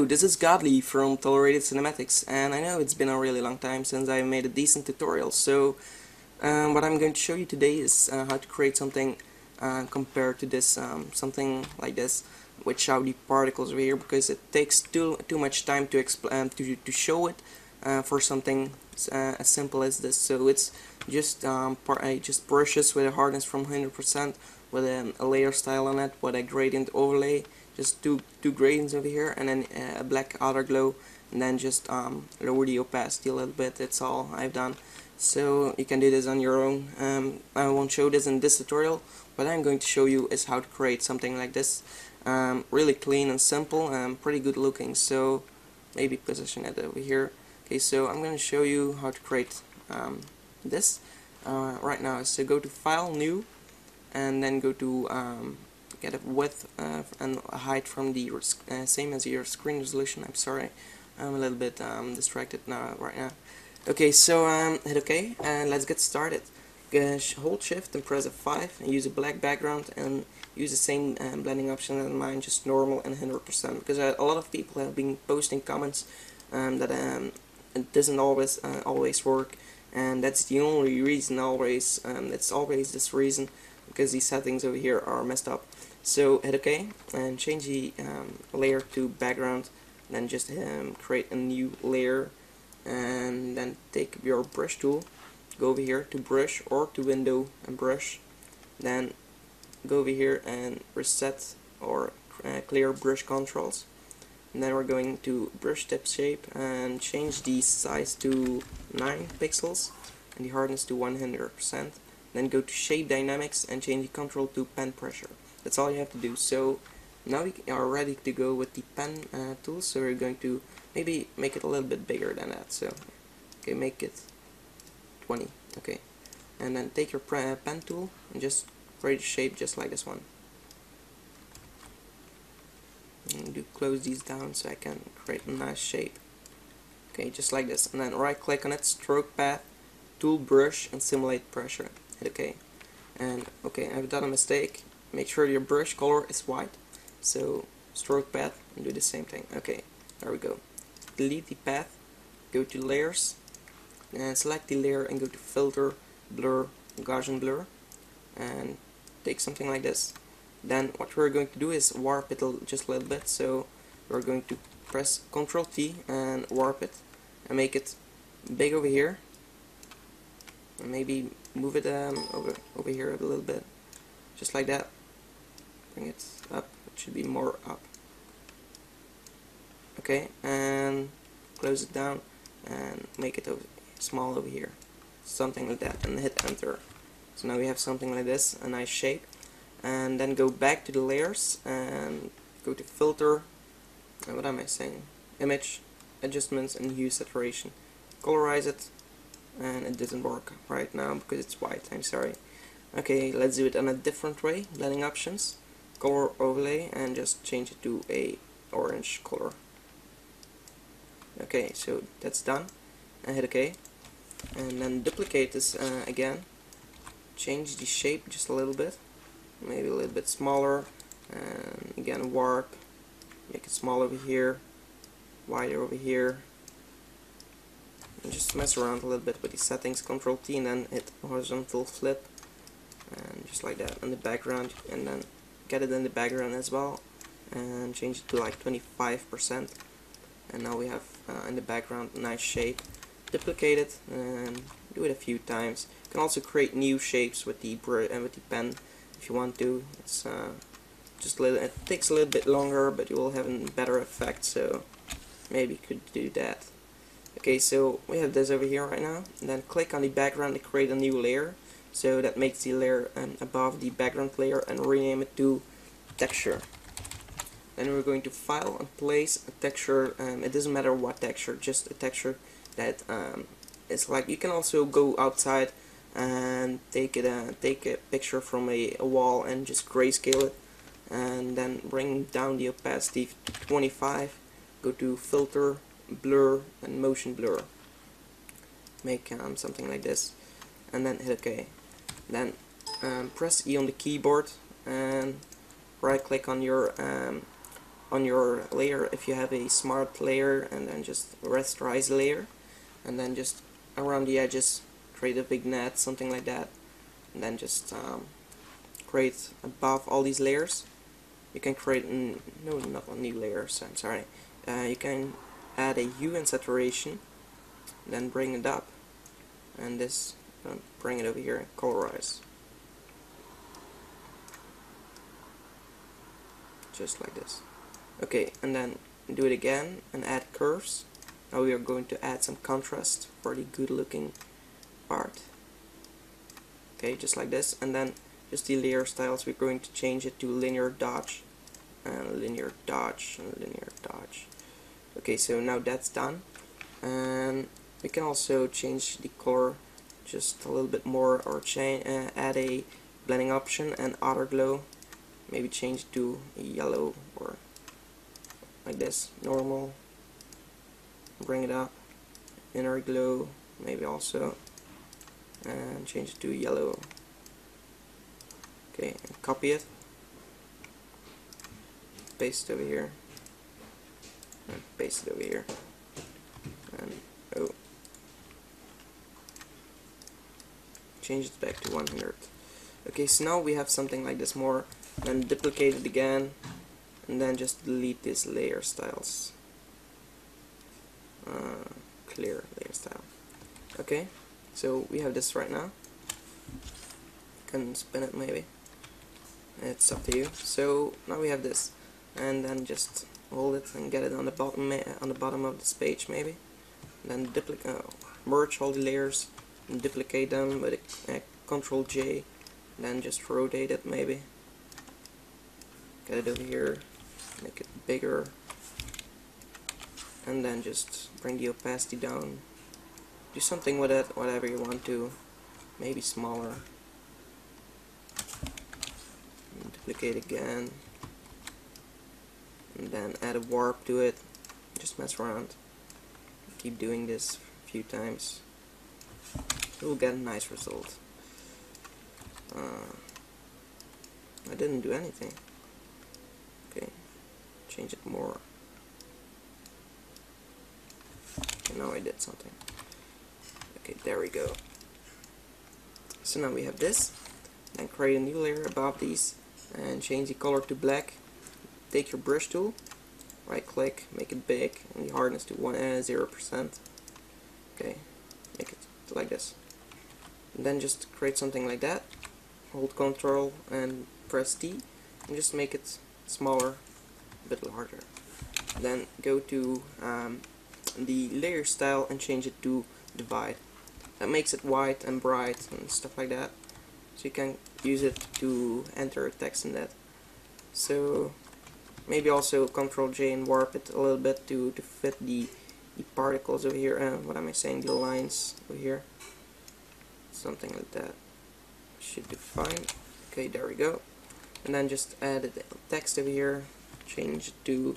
this is Godly from Tolerated Cinematics, and I know it's been a really long time since I made a decent tutorial, so what I'm going to show you today is how to create something compared to this, something like this, without the particles over here, because it takes too much time to to show it for something as simple as this. So it's just just brushes with a hardness from 100%, with a layer style on it, with a gradient overlay, just two gradients over here, and then a black outer glow, and then just lower the opacity a little bit. That's all I've done. So you can do this on your own. I won't show this in this tutorial. What I'm going to show you is how to create something like this. Really clean and simple and pretty good looking. So maybe position it over here. Okay, so I'm going to show you how to create this right now. So go to File, New, and then go to get a width and a height from the same as your screen resolution. I'm sorry, I'm a little bit distracted right now. Okay, so hit OK and let's get started. Hold Shift and press F5 and use a black background and use the same blending option as mine, just normal and 100%, because a lot of people have been posting comments that it doesn't always work, and that's the only reason always. It's always this reason, because these settings over here are messed up. So hit OK and change the layer to background, then just create a new layer, and then take your brush tool, go over here to brush or to window and brush, then go over here and reset or clear brush controls, and then we're going to brush tip shape and change the size to 9 pixels and the hardness to 100%. Then go to shape dynamics and change the control to pen pressure. That's all you have to do. So now we are ready to go with the pen tool. So we're going to maybe make it a little bit bigger than that. So okay, make it 20. Okay, and then take your pen tool and just create a shape just like this one. And do close these down so I can create a nice shape. Okay, just like this. And then right click on it, stroke path, tool brush, and simulate pressure. Hit OK. And okay, I've done a mistake. Make sure your brush color is white. So stroke path and do the same thing. Okay, there we go. Delete the path, go to layers, and select the layer and go to filter, blur, Gaussian blur, and take something like this. Then what we're going to do is warp it just a little bit. So we're going to press Ctrl T and warp it and make it big over here, and maybe move it over here a little bit, just like that. Bring it up. It should be more up. Okay, and close it down and make it small over here, something like that, and hit enter. So now we have something like this, a nice shape. And then go back to the layers and go to filter, what am I saying, image, adjustments, and hue saturation. Colorize it, and it doesn't work right now because it's white, I'm sorry. Okay, let's do it in a different way. Blending options, color overlay, and just change it to a orange color. Okay, so that's done, and hit OK, and then duplicate this again, change the shape just a little bit, maybe a little bit smaller, and again warp, make it small over here, wider over here, and just mess around a little bit with the settings. Ctrl T and then hit horizontal flip, and just like that in the background, and then get it in the background as well, and change it to like 25%. And now we have in the background a nice shape. Duplicate it and do it a few times. You can also create new shapes with the pen if you want to. It's just it takes a little bit longer, but you will have a better effect. So maybe you could do that. Okay, so we have this over here right now. And then click on the background to create a new layer. So that makes the layer above the background layer, and rename it to texture. Then we're going to File and place a texture. It doesn't matter what texture, just a texture that is like. You can also go outside and take a picture from a wall and just grayscale it, and then bring down the opacity to 25. Go to Filter, Blur, and Motion Blur. Make something like this, and then hit OK. Then press E on the keyboard and right click on your on your layer if you have a smart layer, and then just rasterize the layer, and then just around the edges create a big net, something like that, and then just create above all these layers. You can create no, not a new layer, so I'm sorry. You can add a hue and saturation, then bring it up, and this bring it over here and colorize, just like this. Okay, and then do it again and add curves. Now we are going to add some contrast for the good looking part. Okay, just like this, and then just the layer styles, we're going to change it to linear dodge and linear dodge and linear dodge. Okay, so now that's done, and we can also change the color just a little bit more, or add a blending option and outer glow, maybe change it to yellow, or like this, normal, bring it up, inner glow maybe also, and change it to yellow. Okay, and copy it, paste it over here, and paste it over here, and change it back to 100. Okay, so now we have something like this more, then duplicate it again, and then just delete these layer styles. Clear layer style. Okay, so we have this right now. Can spin it maybe. It's up to you. So now we have this, and then just hold it and get it on the bottom of this page maybe. And then merge all the layers and duplicate them with a Control J. Then just rotate it maybe. Get it over here. Make it bigger, and then just bring the opacity down. Do something with it, whatever you want to, maybe smaller. And duplicate again, and then add a warp to it. Just mess around. Keep doing this a few times. You'll get a nice result. I didn't do anything. Okay. Change it more. Okay, now I did something. Okay, there we go. So now we have this. Then create a new layer above these and change the color to black. Take your brush tool, right click, make it big, and the hardness to 0%. Okay, make it like this. And then just create something like that. Hold Ctrl and press T, and just make it smaller, a bit larger. Then go to the layer style and change it to divide. That makes it white and bright and stuff like that, so you can use it to enter text in that. So maybe also Ctrl J and warp it a little bit to fit the particles over here, what am I saying, the lines over here, something like that. Should be fine. Okay, there we go. And then just add the text over here, change it to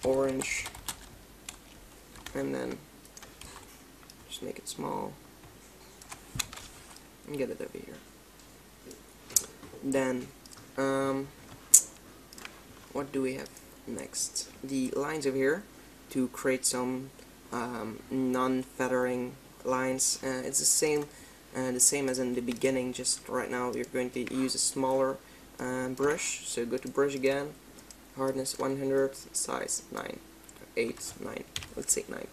orange, and then just make it small and get it over here. Then what do we have next? The lines over here to create some non-feathering lines. It's the same as in the beginning, just right now we're going to use a smaller brush. So go to brush again, hardness 100, size 9, 8, 9, let's say 9.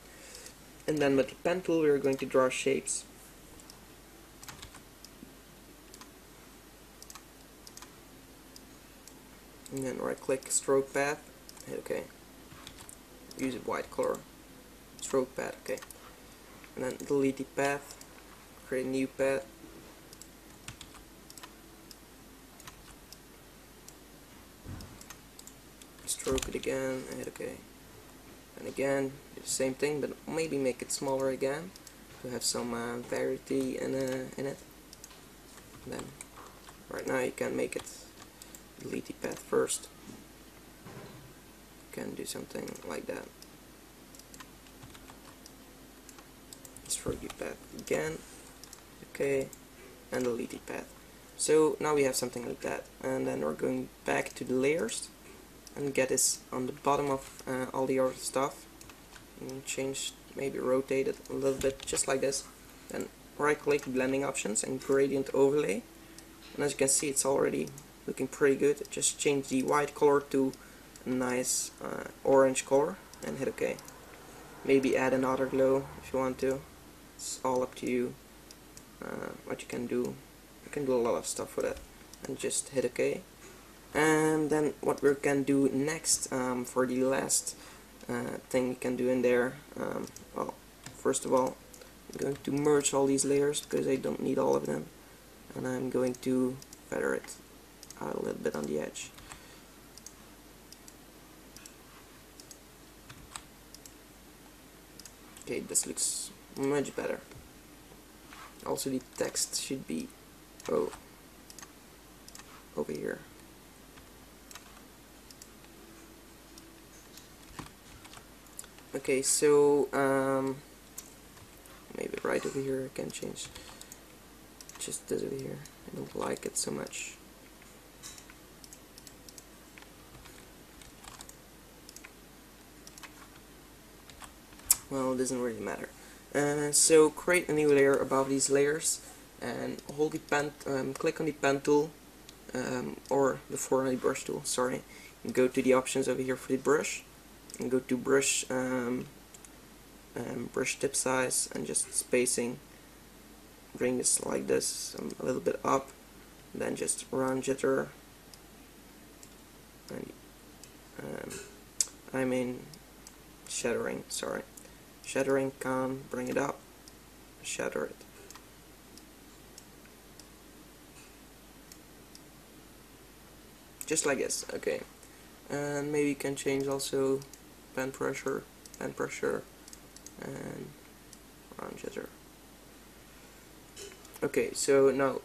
And then with the pen tool we're going to draw shapes. And then right click, stroke path, okay. Use a white color, stroke path, okay. And then delete the path, create a new path. Stroke it again, and okay. And again, do the same thing, but maybe make it smaller again to have some variety in it. And then right now you can make it, delete the path first. You can do something like that. Stroke the path again, okay, and delete the path. So now we have something like that, and then we're going back to the layers and get this on the bottom of all the other stuff, and change, maybe rotate it a little bit, just like this. Then right click blending options and gradient overlay, and as you can see it's already looking pretty good. Just change the white color to a nice orange color and hit OK. Maybe add another glow if you want to. It's all up to you what you can do. You can do a lot of stuff with it, and just hit OK. And then what we can do next, for the last thing you can do in there, well, first of all, I'm going to merge all these layers because I don't need all of them, and I'm going to feather it out a little bit on the edge. Okay, this looks much better. Also the text should be over here. Okay, so maybe right over here I can change just this over here. I don't like it so much. Well, it doesn't really matter. So create a new layer above these layers and hold the pen, click on the pen tool, or before on the brush tool, sorry, and go to the options over here for the brush, and go to brush, brush tip size and just spacing. Bring this like this, a little bit up, and then just round jitter, and I mean shattering, sorry. Shattering, bring it up, shatter it. Just like this, okay. And maybe you can change also pen pressure, and round jitter. Okay, so now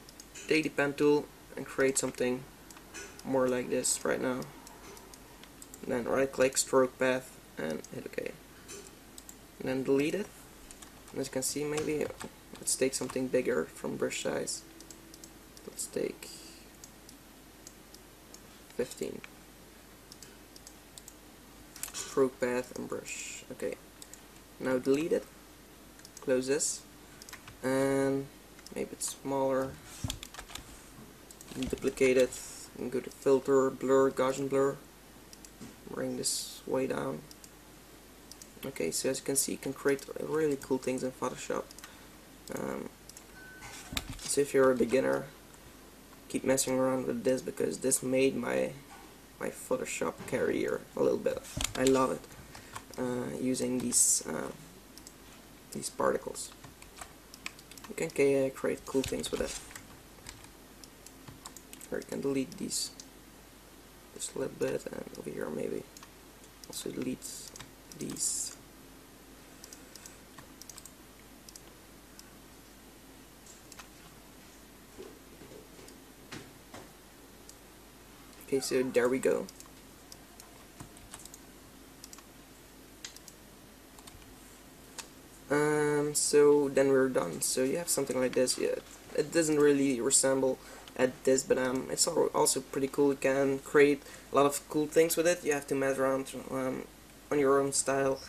take the pen tool and create something more like this right now. And then right click, stroke path, and hit OK. And then delete it. And as you can see, maybe let's take something bigger from brush size. Let's take 15. Stroke path and brush. Okay. Now delete it. Close this. And maybe it's smaller. Duplicate it. And go to filter, blur, Gaussian blur. Bring this way down. Okay, so as you can see, you can create really cool things in Photoshop. So if you're a beginner, keep messing around with this, because this made my Photoshop career a little bit. I love it, using these particles. You can create cool things with it. Or you can delete these just a little bit, and over here maybe also delete these. Okay, so there we go. So then we're done. So you have something like this. Yeah, it doesn't really resemble at this, but it's also pretty cool. You can create a lot of cool things with it. You have to mess around on your own style.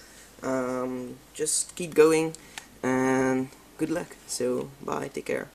Just keep going and good luck. So bye, take care.